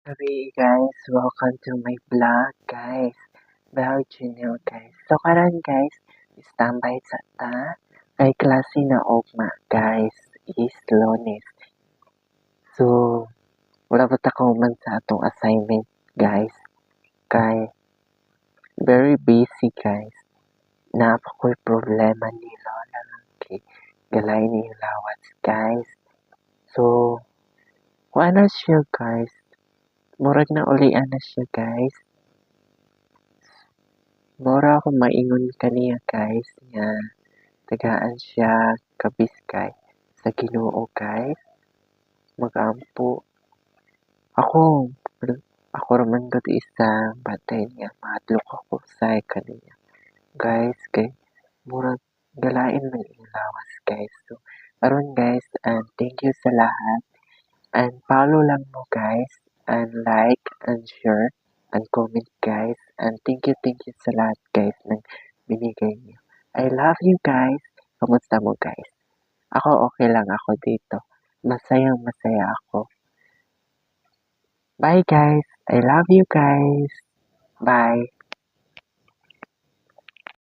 Hey guys, welcome to my vlog guys. Vlog channel guys. So karon guys, standby sa ta kay klase na ugma guys is Lunes. So wala pa ta man sa atong assignment guys. Kay very busy guys. Naapa ko'y problema ni Lola kay galay ni lawas guys. So kuha na siya guys. Murag na ulian na siya guys. Mura ako maingon kaniya guys nga tagaan siya kabiskay sa Ginoo guys. Magampo. Ako ako raman gud isa batay niya mahadlok ako sa kaniya. Guys kay murag galain man ang lawas guys. So aron guys and thank you sa lahat and follow lang mo guys and like and share and comment guys and thank you sa lahat guys ng binigay niyo. I love you guys. Kamusta mo guys? Ako okay lang ako dito. Masayang masaya ako. Bye guys. I love you guys. Bye.